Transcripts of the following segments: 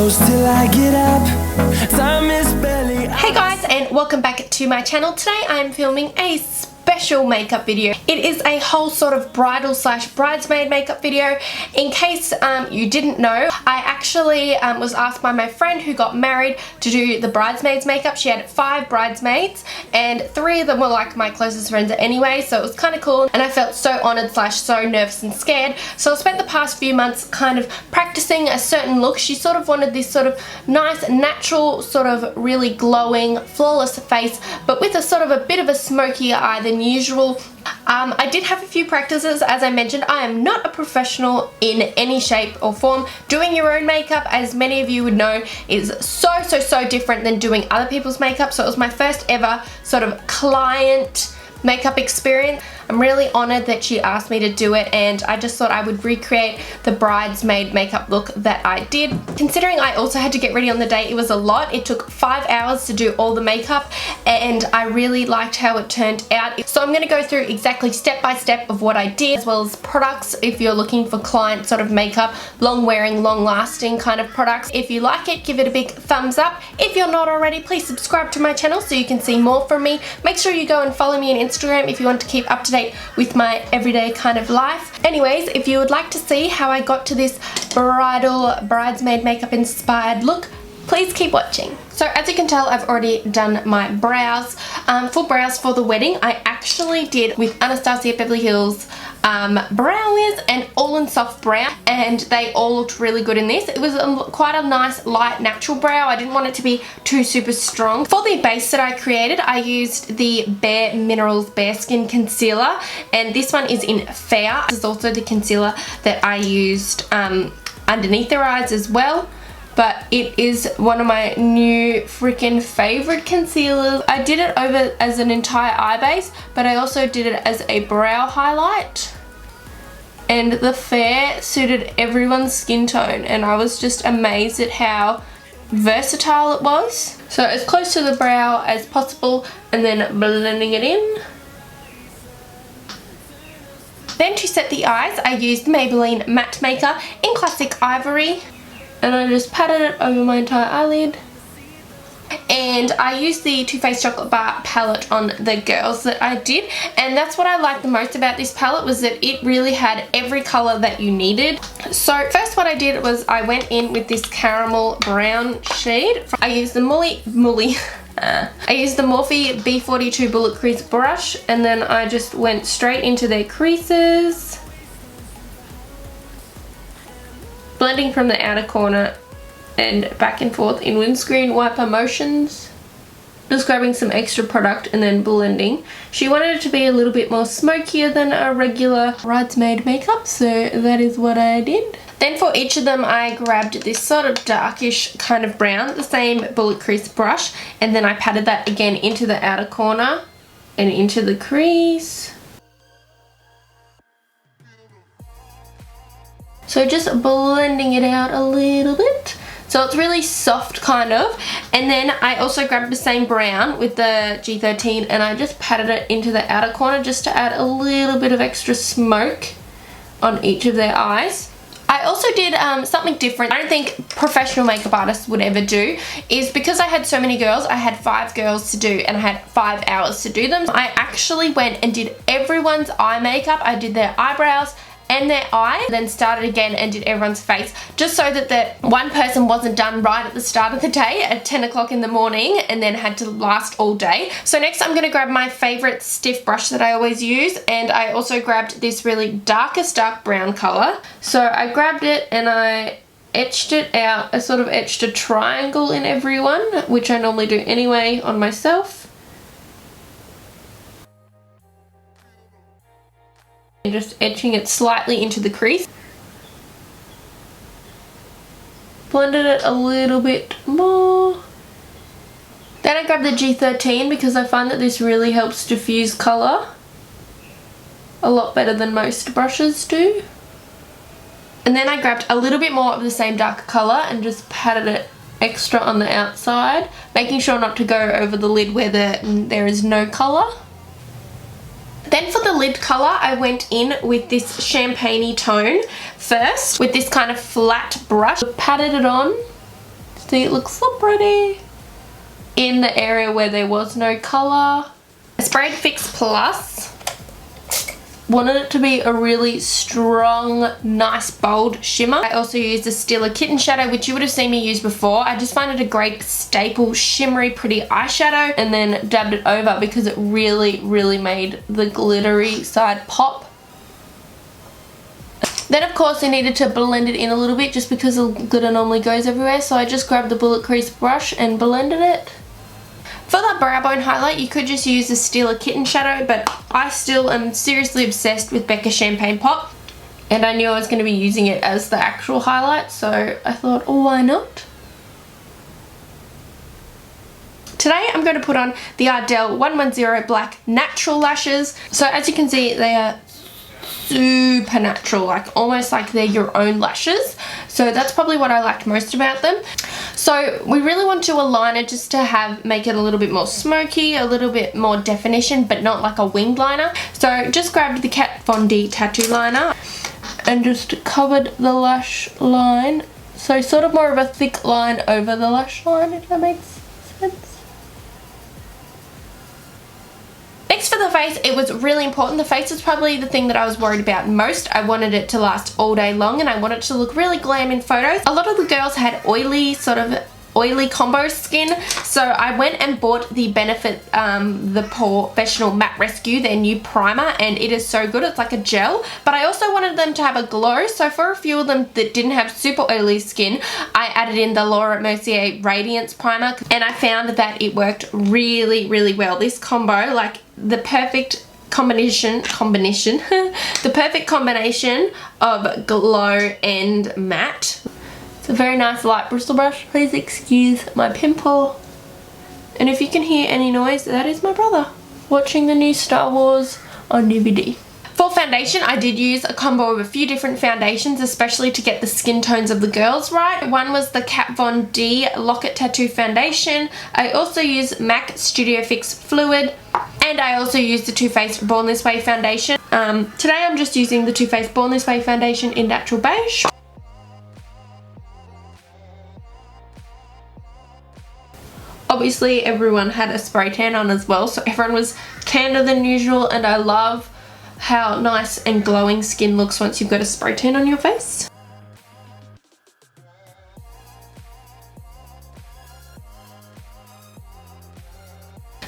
close till I get up. Time is barely. Hey guys, and welcome back to my channel. Today I am filming a special makeup video. It is a whole sort of bridal slash bridesmaid makeup video. In case you didn't know, I actually was asked by my friend who got married to do the bridesmaids makeup. She had 5 bridesmaids and 3 of them were like my closest friends anyway, so it was kind of cool, and I felt so honoured slash so nervous and scared. So I spent the past few months kind of practicing a certain look. She sort of wanted this sort of nice natural sort of really glowing flawless face, but with a sort of a bit of a smokier eye than usual. I did have a few practices. As I mentioned, I am not a professional in any shape or form. Doing your own makeup, as many of you would know, is so different than doing other people's makeup. So it was my first ever sort of client makeup experience. I'm really honoured that she asked me to do it, and I just thought I would recreate the bridesmaid makeup look that I did. Considering I also had to get ready on the day, it was a lot. It took 5 hours to do all the makeup, and I really liked how it turned out. So I'm going to go through exactly step by step of what I did, as well as products if you're looking for client sort of makeup, long wearing, long lasting kind of products. If you like it, give it a big thumbs up. If you're not already, please subscribe to my channel so you can see more from me. Make sure you go and follow me on Instagram if you want to keep up to date with my everyday kind of life. Anyways, if you would like to see how I got to this bridal bridesmaid makeup inspired look, please keep watching. So as you can tell, I've already done my brows. For brows for the wedding, I actually did with Anastasia Beverly Hills brow wiz and all in soft brown, and they all looked really good in this. It was quite a nice light natural brow. I didn't want it to be too super strong. For the base that I created, I used the Bare Minerals Bare Skin Concealer, and this one is in Fair. This is also the concealer that I used underneath their eyes as well. But it is one of my new freaking favorite concealers. I did it over as an entire eye base, but I also did it as a brow highlight. And the Fair suited everyone's skin tone, and I was just amazed at how versatile it was. So as close to the brow as possible, and then blending it in. Then to set the eyes, I used Maybelline Matte Maker in Classic Ivory. And I just patted it over my entire eyelid. And I used the Too Faced Chocolate Bar palette on the girls that I did. And that's what I liked the most about this palette, was that it really had every colour that you needed. So first what I did was I went in with this caramel brown shade. I used the I used the Morphe B42 Bullet Crease brush, and then I just went straight into their creases, blending from the outer corner and back and forth in windscreen wiper motions. Just grabbing some extra product and then blending. She wanted it to be a little bit more smokier than a regular bridesmaid makeup, so that is what I did. Then for each of them I grabbed this sort of darkish kind of brown, the same Bullet Crease brush, and then I patted that again into the outer corner and into the crease. So just blending it out a little bit. So it's really soft kind of. And then I also grabbed the same brown with the G13 and I just patted it into the outer corner just to add a little bit of extra smoke on each of their eyes. I also did something different I don't think professional makeup artists would ever do, is because I had so many girls, I had 5 girls to do and I had 5 hours to do them. I actually went and did everyone's eye makeup. I did their eyebrows and their eye, then started again and did everyone's face, just so that the one person wasn't done right at the start of the day at 10 o'clock in the morning and then had to last all day. So next I'm going to grab my favourite stiff brush that I always use, and I also grabbed this really dark brown colour. So I grabbed it and I etched it out. I sort of etched a triangle in everyone, which I normally do anyway on myself. And just etching it slightly into the crease. Blended it a little bit more. Then I grabbed the G13 because I find that this really helps diffuse colour a lot better than most brushes do. And then I grabbed a little bit more of the same darker colour and just patted it extra on the outside, making sure not to go over the lid where there is no colour. Then for the lid colour, I went in with this champagne tone first with this kind of flat brush. Patted it on think it looks so pretty. In the area where there was no colour. I sprayed Fix Plus. Wanted it to be a really strong, nice, bold shimmer. I also used the Stila Kitten shadow, which you would have seen me use before. I just find it a great staple, shimmery, pretty eyeshadow, and then dabbed it over because it really, really made the glittery side pop. Then of course I needed to blend it in a little bit just because the glitter normally goes everywhere, so I just grabbed the bullet crease brush and blended it. For that brow bone highlight, you could just use the Stila Kitten shadow, but I still am seriously obsessed with Becc Champagne Pop, and I knew I was going to be using it as the actual highlight, so I thought, oh, why not? Today I'm going to put on the Ardell 110 Black Natural Lashes. So as you can see, they are super natural, like almost like they're your own lashes. So that's probably what I liked most about them. So we really want to align it just to make it a little bit more smoky, a little bit more definition, but not like a winged liner. So just grabbed the Kat Von D tattoo liner and just covered the lash line. So sort of more of a thick line over the lash line, if that makes sense. Next for the face, it was really important. The face is probably the thing that I was worried about most. I wanted it to last all day long and I wanted it to look really glam in photos. A lot of the girls had oily combo skin, so I went and bought the Benefit the Porefessional Matte Rescue, their new primer, and it is so good. It's like a gel, but I also wanted them to have a glow, so for a few of them that didn't have super oily skin, I added in the Mercier Radiance primer, and I found that it worked really, really well. This combo, like the perfect combination the perfect combination of glow and matte. It's a very nice light bristle brush. Please excuse my pimple. And if you can hear any noise, that is my brother watching the new Star Wars on DVD. For foundation, I did use a combo of a few different foundations, especially to get the skin tones of the girls right. One was the Kat Von D Locket Tattoo Foundation. I also used MAC Studio Fix Fluid. And I also used the Too Faced Born This Way foundation. Today I'm just using the Too Faced Born This Way foundation in Natural Beige. Obviously everyone had a spray tan on as well, so everyone was tanner than usual, and I love how nice and glowing skin looks once you've got a spray tan on your face.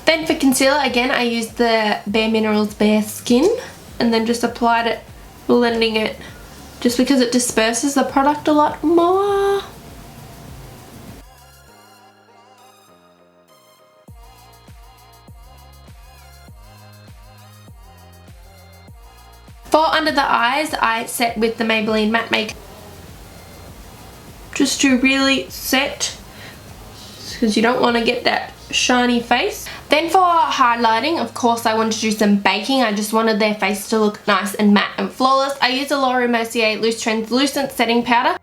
Then for concealer, again I used the Bare Minerals Bare Skin and then just applied it, blending it, just because it disperses the product a lot more. For under the eyes, I set with the Maybelline Matte Makeup just to really set, because you don't want to get that shiny face. Then for highlighting, of course I wanted to do some baking. I just wanted their face to look nice and matte and flawless. I used a Mercier Loose Translucent Setting Powder.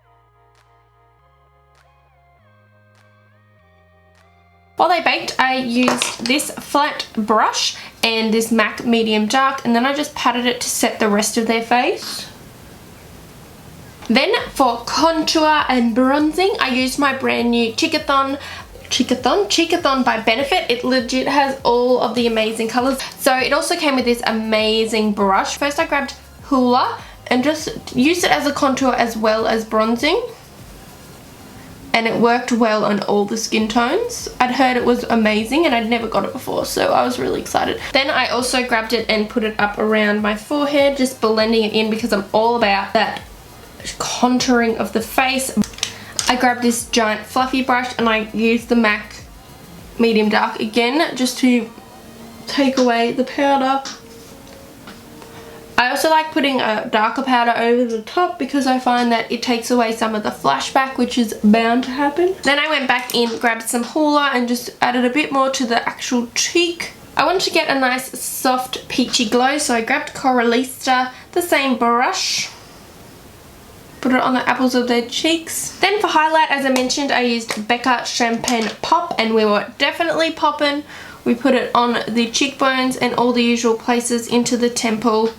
While they baked, I used this flat brush and this MAC Medium Dark, and then I just patted it to set the rest of their face. Then for contour and bronzing, I used my brand new Cheekathon by Benefit. It legit has all of the amazing colours. So it also came with this amazing brush. First I grabbed Hoola and just used it as a contour as well as bronzing. And it worked well on all the skin tones. I'd heard it was amazing and I'd never got it before, so I was really excited. Then I also grabbed it and put it up around my forehead, just blending it in because I'm all about that contouring of the face. I grabbed this giant fluffy brush and I used the MAC Medium Dark again just to take away the powder. I also like putting a darker powder over the top because I find that it takes away some of the flashback, which is bound to happen. Then I went back in, grabbed some Hoola and just added a bit more to the actual cheek. I wanted to get a nice soft peachy glow, so I grabbed Coralista, the same brush. Put it on the apples of their cheeks. Then for highlight, as I mentioned, I used Becc Champagne Pop, and we were definitely popping. We put it on the cheekbones and all the usual places, into the temple.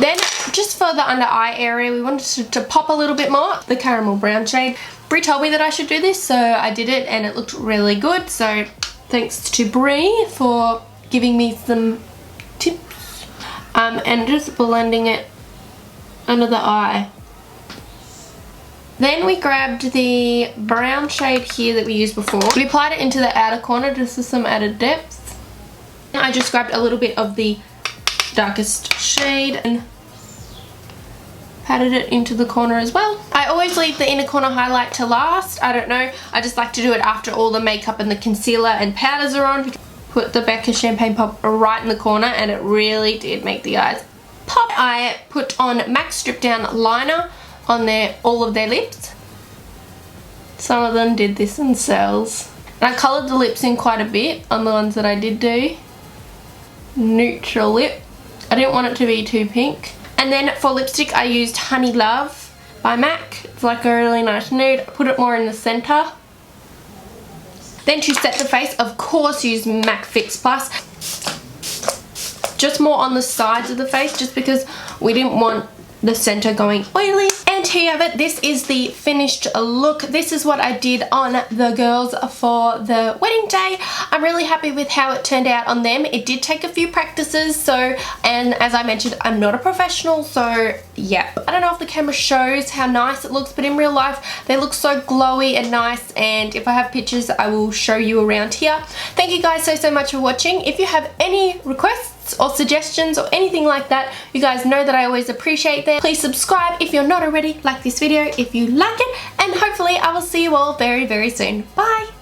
Then just for the under eye area, we wanted to pop a little bit more, the caramel brown shade. Brie told me that I should do this, so I did it and it looked really good. So thanks to Brie for giving me some tips. And just blending it under the eye. Then we grabbed the brown shade here that we used before. We applied it into the outer corner just for some added depth. I just grabbed a little bit of the darkest shade and patted it into the corner as well. I always leave the inner corner highlight to last. I don't know, I just like to do it after all the makeup and the concealer and powders are on. Put the Becc Champagne Pop right in the corner and it really did make the eyes pop. I put on MAC Strip Down Liner on all of their lips. Some of them did this themselves. And I coloured the lips in quite a bit on the ones that I did do. Neutral lip. I didn't want it to be too pink. And then for lipstick I used Honey Love by MAC. It's like a really nice nude. I put it more in the centre. Then to set the face, of course, use MAC Fix Plus. Just more on the sides of the face, just because we didn't want the centre going oily. And here you have it. This is the finished look. This is what I did on the girls for the wedding day. I'm really happy with how it turned out on them. It did take a few practices, so, and as I mentioned, I'm not a professional, so yeah. I don't know if the camera shows how nice it looks, but in real life they look so glowy and nice, and if I have pictures I will show you around here. Thank you guys so much for watching. If you have any requests or suggestions or anything like that, you guys know that I always appreciate them. Please subscribe if you're not already, like this video if you like it, and hopefully I will see you all very soon. Bye!